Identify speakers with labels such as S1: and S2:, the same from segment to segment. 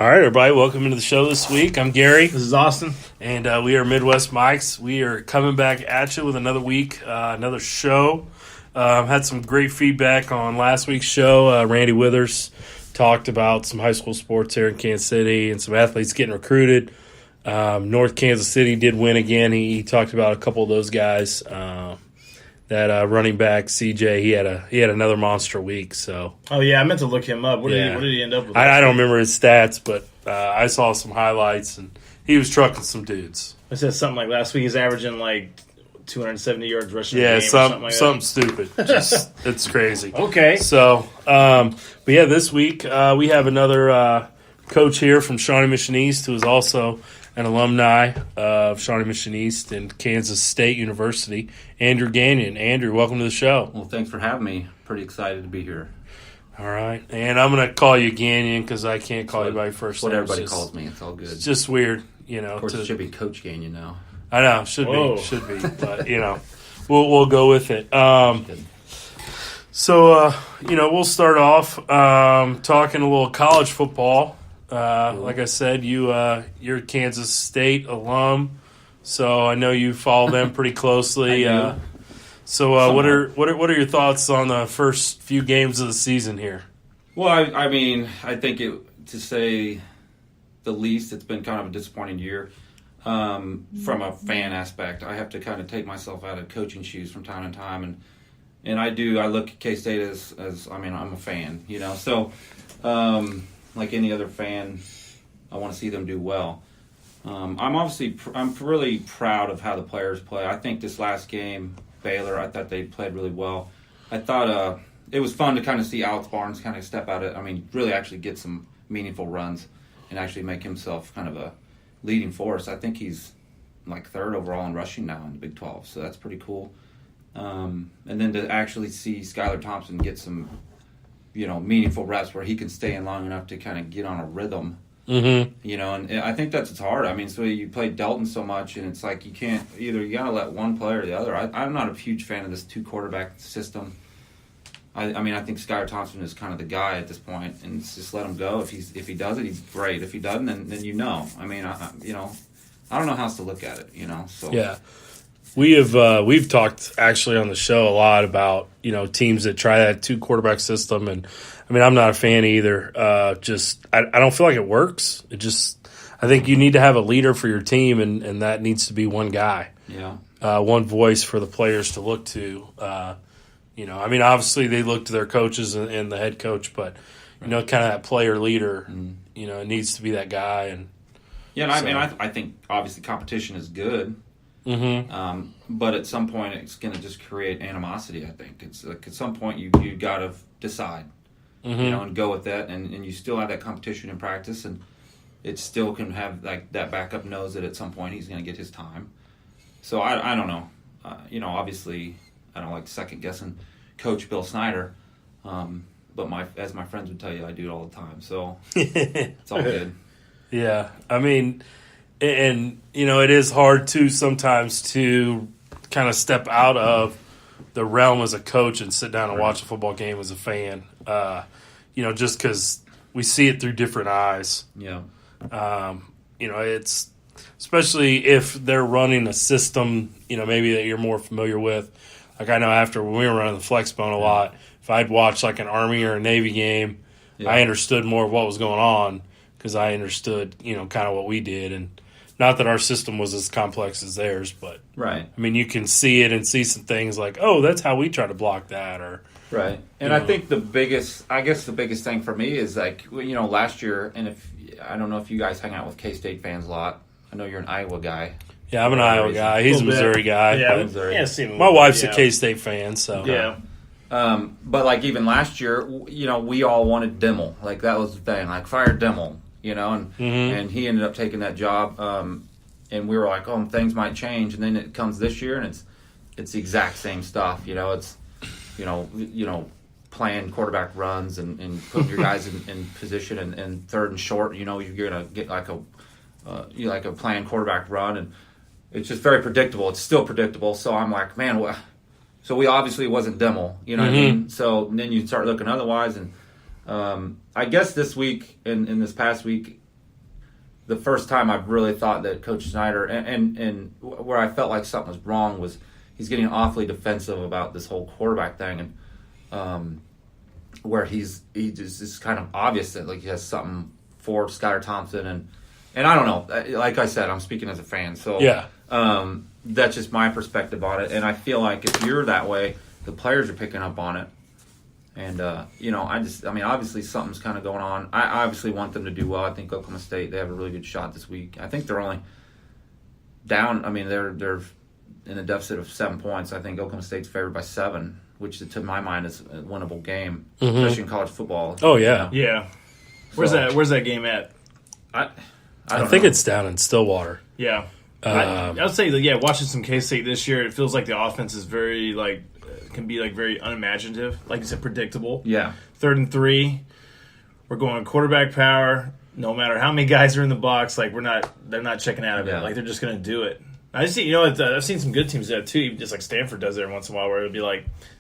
S1: All right, everybody, welcome into the show this week. I'm Gary.
S2: This is Austin.
S1: And we are Midwest Mics. We are coming back at you with another week, another show. Had some great feedback on last week's show. Randy Withers talked about some high school sports here in Kansas City and some athletes getting recruited. North Kansas City did win again. He talked about a couple of those guys. That running back CJ, he had another monster week. So
S2: I meant to look him up. What did he end up with?
S1: I don't remember his stats, but I saw some highlights and he was trucking some dudes.
S2: I said something like last week he's averaging like 270 yards rushing.
S1: Yeah,
S2: a game or something like
S1: something stupid. Just it's crazy.
S2: Okay.
S1: So, but yeah, this week we have another coach here from Shawnee Mission East who is also an alumni of Shawnee Mission East and Kansas State University, Andrew Gagnon. Andrew, welcome to the show.
S3: Well, thanks for having me. Pretty excited to be here.
S1: All right. And I'm going to call you Gagnon because I can't call you by your first name.
S3: What everybody calls me. It's all good.
S1: It's just weird, you know.
S3: Of course, it should be Coach Gagnon now.
S1: I know. Should be. But, you know, we'll go with it. So, we'll start off talking a little college football. Like I said, you're a Kansas State alum, so I know you follow them pretty closely. So, what are your thoughts on the first few games of the season here?
S3: Well, I mean, I think to say the least, it's been kind of a disappointing year from a fan aspect. I have to kind of take myself out of coaching shoes from time to time, and I look at K-State as I'm a fan, you know, so. Like any other fan, I want to see them do well. I'm really proud of how the players play. I think this last game, Baylor, I thought they played really well. I thought it was fun to kind of see Alex Barnes kind of step out really actually get some meaningful runs and actually make himself kind of a leading force. I think he's like third overall in rushing now in the Big 12, so that's pretty cool. And then to actually see Skylar Thompson get some meaningful reps where he can stay in long enough to kind of get on a rhythm, and I think it's hard. I mean, so you play Delton so much, and it's like you got to let one play or the other. I'm not a huge fan of this 2-quarterback system. I think Skylar Thompson is kind of the guy at this point, and it's just let him go. If he does it, he's great. If he doesn't, then I mean, I don't know how else to look at it, So
S1: yeah. We've talked actually on the show a lot about teams that try that 2-quarterback system, and I mean I'm not a fan either. I don't feel like it works. I think you need to have a leader for your team, and that needs to be one guy.
S3: Yeah.
S1: One voice for the players to look to. Obviously they look to their coaches and the head coach, but kind of that player leader. It needs to be that guy. And
S3: I think obviously competition is good. But at some point, it's going to just create animosity. I think it's like at some point you got to decide, and go with that, and you still have that competition in practice, and it still can have like that backup knows that at some point he's going to get his time. So I don't know, obviously I don't like second guessing Coach Bill Snyder, but as my friends would tell you, I do it all the time. So it's all good.
S1: Yeah, I mean. And, it is hard, too, sometimes to kind of step out of the realm as a coach and sit down and watch a football game as a fan, just because we see it through different eyes.
S3: Yeah.
S1: It's especially if they're running a system, maybe that you're more familiar with. Like I know after when we were running the flex bone a lot, if I'd watch like an Army or a Navy game, I understood more of what was going on because I understood, kind of what we did. And not that our system was as complex as theirs, but
S3: right.
S1: I mean, you can see it and see some things like, oh, that's how we try to block that, or
S3: right. And I think the biggest thing for me is like, last year, and I don't know if you guys hang out with K-State fans a lot. I know you're an Iowa guy.
S1: Yeah, I'm an Iowa guy. He's a Missouri guy.
S2: Yeah,
S3: Missouri.
S1: My wife's a K-State fan, so
S2: yeah.
S3: But like even last year, we all wanted Dimmel. Like that was the thing. Like fire Dimmel. And he ended up taking that job, and we were like, oh, things might change, and then it comes this year, and it's the exact same stuff, it's, playing quarterback runs and putting your guys in position and third and short, you're going to get like a planned quarterback run, and it's just very predictable. It's still predictable, so I'm like, man, so we obviously wasn't Dimmel, what I mean? So then you start looking otherwise, and I guess this week and this past week, the first time I've really thought that Coach Snyder and where I felt like something was wrong was he's getting awfully defensive about this whole quarterback thing, and where he just is kind of obvious that like he has something for Skylar Thompson, and I don't know. Like I said, I'm speaking as a fan, so
S1: Yeah.
S3: That's just my perspective on it, and I feel like if you're that way, the players are picking up on it. And, obviously something's kind of going on. I obviously want them to do well. I think Oklahoma State, they have a really good shot this week. I think they're only down. I mean, they're in a deficit of 7 points. I think Oklahoma State's favored by 7, which to my mind is a winnable game, especially in college football.
S1: Oh, yeah.
S2: Yeah. Where's that game at?
S3: I
S1: think it's down in Stillwater.
S2: Yeah. I'd say that, watching some K-State this year, it feels like the offense is very, can be very unimaginative, like you said, predictable.
S3: Yeah.
S2: 3rd and 3, we're going quarterback power. No matter how many guys are in the box, they're not checking out of it. Like they're just going to do it. I see. I've seen some good teams do that too. Even just like Stanford does it every once in a while, where it'll be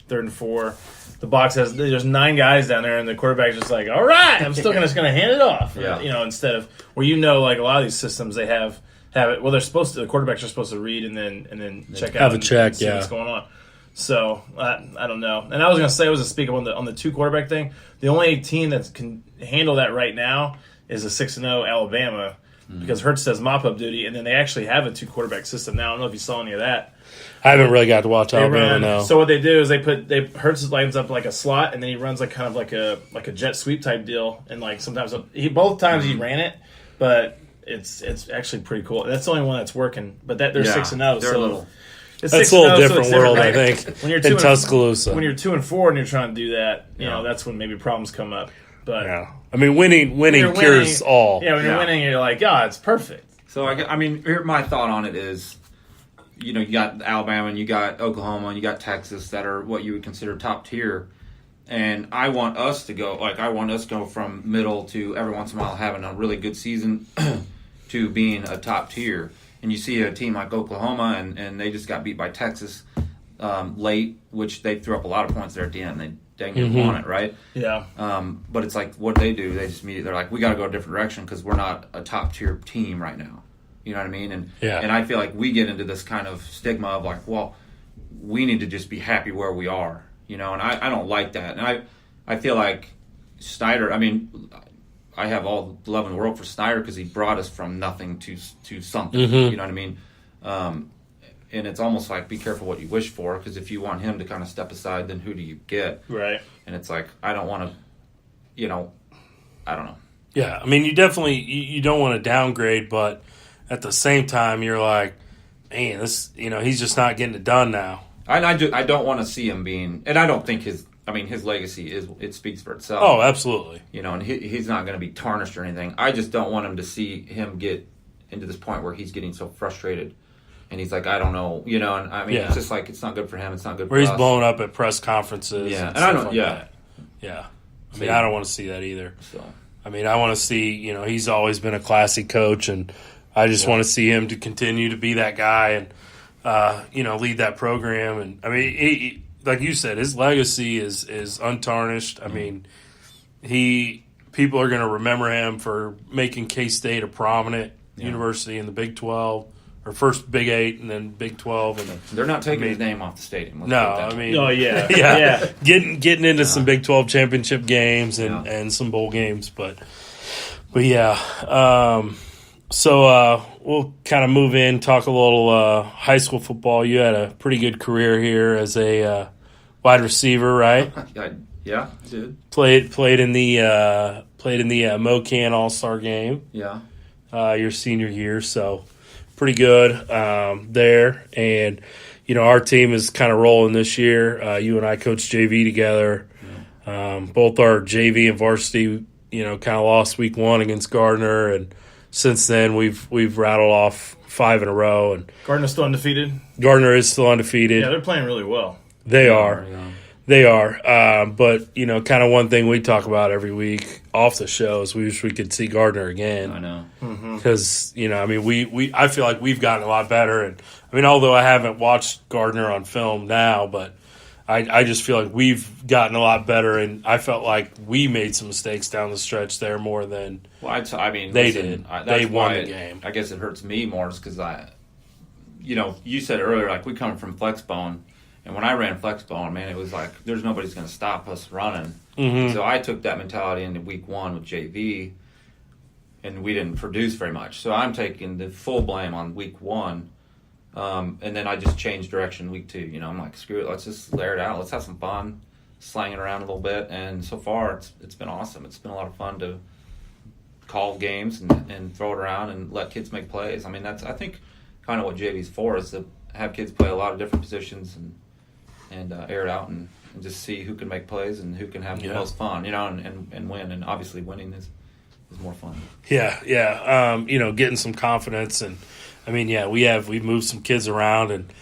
S2: 3rd and 4. The box there's 9 guys down there, and the quarterback's just like, all right, I'm still just going to hand it off.
S3: Yeah.
S2: Instead of where a lot of these systems they have it. Well, they're supposed to. The quarterbacks are supposed to read and then check out.
S1: Have a check.
S2: See what's going on. So I don't know. And I was gonna say, I was to speak up on the 2 quarterback thing. The only team that can handle that right now is a 6-0 Alabama because Hurts does mop up duty, and then they actually have a 2 quarterback system now. I don't know if you saw any of that.
S1: I haven't really got to watch Alabama now.
S2: So what they do is Hurts lines up like a slot, and then he runs like a jet sweep type deal, and sometimes both times he ran it, but it's actually pretty cool. That's the only one that's working. But they're 6-0.
S3: They're a little.
S1: That's a little different world, I think,
S2: when you're
S1: in Tuscaloosa.
S2: When you're 2-4 and you're trying to do that, that's when maybe problems come up. But
S1: yeah, I mean, winning cures all.
S2: Yeah, when you're winning, you're like, it's perfect.
S3: So here my thought on it is, you got Alabama and you got Oklahoma and you got Texas that are what you would consider top tier, and I want us to go from middle to every once in a while having a really good season to being a top tier. And you see a team like Oklahoma, and they just got beat by Texas late, which they threw up a lot of points there at the end. They dang it won it, right?
S2: Yeah.
S3: But it's like what they do. They just they're like, we got to go a different direction because we're not a top tier team right now. You know what I mean? And I feel like we get into this kind of stigma of like, well, we need to just be happy where we are, and I don't like that. And I feel like Snyder. I have all the love in the world for Snyder because he brought us from nothing to something. You know what I mean? And it's almost like be careful what you wish for, because if you want him to kind of step aside, then who do you get?
S2: Right.
S3: And it's like, I don't want to, I don't know.
S1: Yeah, you definitely you don't want to downgrade, but at the same time, you're like, man, this he's just not getting it done now.
S3: I don't want to see him being, and I don't think his legacy it speaks for itself.
S1: Oh, absolutely.
S3: And he's not going to be tarnished or anything. I just don't want him to see him get into this point where he's getting so frustrated, and he's like, I don't know, and it's just like it's not good for him. It's not good for us.
S1: Where he's blowing up at press conferences.
S3: Yeah,
S1: and I don't.
S3: Like
S1: that. Yeah. I don't want to see that either.
S3: So.
S1: I want to see. He's always been a classy coach, and I just want to see him to continue to be that guy and lead that program. And he, like you said, his legacy is untarnished. People are going to remember him for making K-State a prominent university in the Big 12, or first Big 8 and then Big 12. And
S3: they're not taking his name off the stadium.
S2: Yeah.
S1: Getting into some Big 12 championship games and some bowl games, but yeah. So we'll kind of move in, talk a little high school football. You had a pretty good career here as a wide receiver, right?
S3: Yeah, I did.
S1: Played in the MoCan All-Star game.
S3: Yeah.
S1: Your senior year, so pretty good there. And our team is kind of rolling this year. You and I coached JV together. Yeah. Both our JV and varsity, kind of lost week 1 against Gardner, and since then we've rattled off 5 in a row. And
S2: Gardner's still undefeated?
S1: Gardner is still undefeated.
S2: Yeah, they're playing really well.
S1: They are. They are. But, kind of one thing we talk about every week off the show is we wish we could see Gardner again.
S3: I know.
S1: Because, I feel like we've gotten a lot better. And although I haven't watched Gardner on film now, but I just feel like we've gotten a lot better, and I felt like we made some mistakes down the stretch there more than
S3: I mean,
S1: they
S3: listen,
S1: did.
S3: that's
S1: They won
S3: why
S1: the game.
S3: I guess it hurts me more because you said earlier, like, we come from Flexbone, and when I ran Flexbone, man, it was like there's nobody's going to stop us running.
S1: Mm-hmm.
S3: So I took that mentality into week 1 with JV, and we didn't produce very much. So I'm taking the full blame on week 1, and then I just changed direction week 2. I'm like, screw it, let's just layer it out. Let's have some fun, slang it around a little bit, and so far it's been awesome. It's been a lot of fun to call games and throw it around and let kids make plays. I mean, that's, I think, kind of what JV's for, is to have kids play a lot of different positions and air it out and just see who can make plays and who can have the most fun, and win. And obviously winning is more fun.
S1: Yeah. Getting some confidence, and I mean, we've moved some kids around, and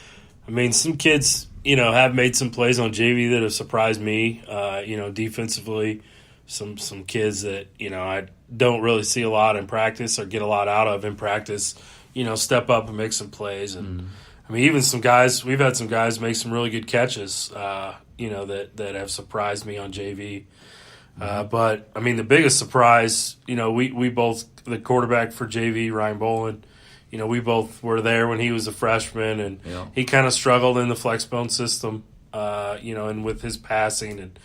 S1: I mean, some kids, have made some plays on JV that have surprised me. Defensively, some kids that I don't really see a lot in practice or get a lot out of in practice. Step up and make some plays, and I mean, even some guys. We've had some guys make some really good catches. That have surprised me on JV. But I mean, the biggest surprise, we both, the quarterback for JV, Ryan Boland, we both were there when he was a freshman, and he kind of struggled in the Flexbone system, and with his passing. And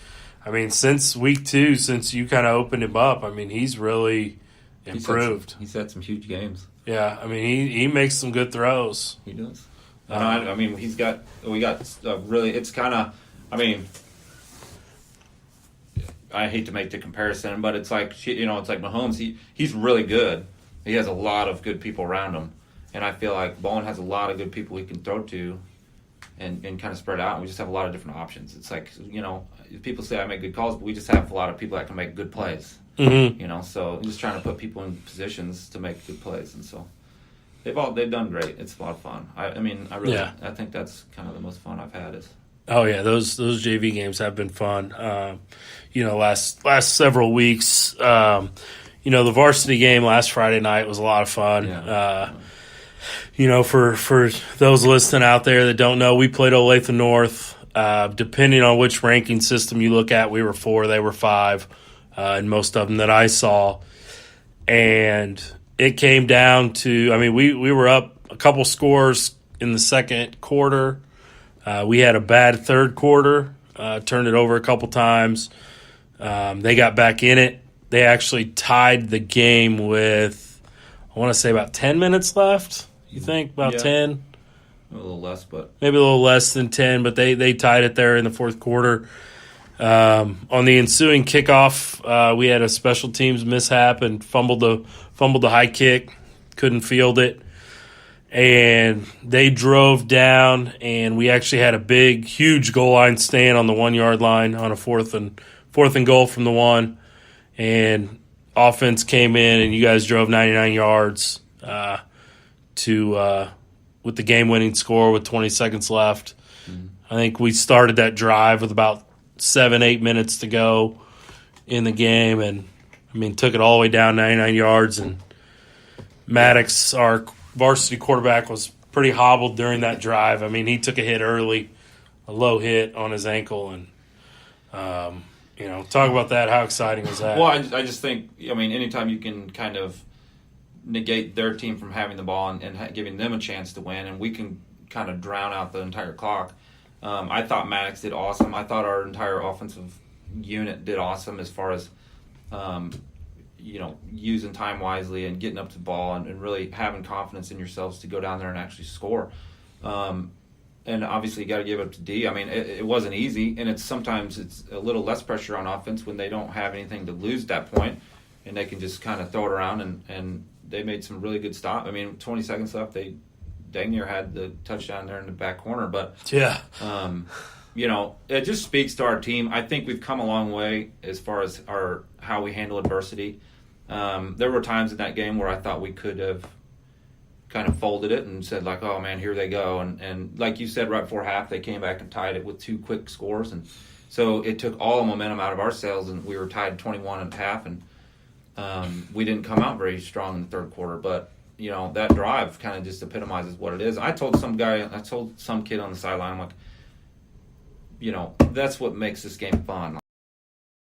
S1: I mean, since week 2, since you kind of opened him up, I mean, he's really improved.
S3: He's had some huge games.
S1: Yeah, I mean, he makes some good throws.
S3: He does. I mean, we got really, it's kind of, I mean, I hate to make the comparison, but it's like, it's like Mahomes. He's really good. He has a lot of good people around him, and I feel like Bowen has a lot of good people he can throw to, and kind of spread out. And we just have a lot of different options. It's like, people say I make good calls, but we just have a lot of people that can make good plays.
S1: Mm-hmm.
S3: So I'm just trying to put people in positions to make good plays, and so they've done great. It's a lot of fun. I mean, I really, I think that's kind of the most fun I've had is.
S1: Oh yeah, those JV games have been fun. Last several weeks, the varsity game last Friday night was a lot of fun. For those listening out there that don't know, we played Olathe North. Depending on which ranking system you look at, we were 4, they were 5, in most of them that I saw. And it came down to, I mean, we were up a couple scores in the second quarter. We had a bad third quarter, turned it over a couple times. They got back in it. They actually tied the game with, I want to say, about 10 minutes left. You think? About 10?
S3: A little less, but.
S1: Maybe a little less than 10, but they tied it there in the fourth quarter. On the ensuing kickoff, we had a special teams mishap and fumbled the high kick, couldn't field it. And they drove down, and we actually had a huge goal line stand on the 1 yard line on a fourth and goal from the 1. And offense came in, and you guys drove 99 yards with the game winning score with 20 seconds left. Mm-hmm. I think we started that drive with about 7-8 minutes to go in the game, and I mean, took it all the way down 99 yards. And Maddox, our varsity quarterback, was pretty hobbled during that drive. I mean, he took a hit early, a low hit on his ankle, and talk about that. How exciting was that?
S3: Well, I just think, I mean, anytime you can kind of negate their team from having the ball and giving them a chance to win, and we can kind of drown out the entire clock. I thought Maddox did awesome. I thought our entire offensive unit did awesome as far as using time wisely and getting up to the ball and really having confidence in yourselves to go down there and actually score. And obviously you got to give it up to D. I mean, it wasn't easy, and sometimes it's a little less pressure on offense when they don't have anything to lose at that point, and they can just kind of throw it around, and they made some really good stops. I mean, 20 seconds left, they dang near had the touchdown there in the back corner. But, it just speaks to our team. I think we've come a long way as far as how we handle adversity. There were times in that game where I thought we could have kind of folded it and said, like, oh, man, here they go. And like you said, right before half, they came back and tied it with 2 quick scores. And so it took all the momentum out of our sails, and we were tied 21 at half. And we didn't come out very strong in the third quarter. But, that drive kind of just epitomizes what it is. I told some kid on the sideline, I'm like, that's what makes this game fun.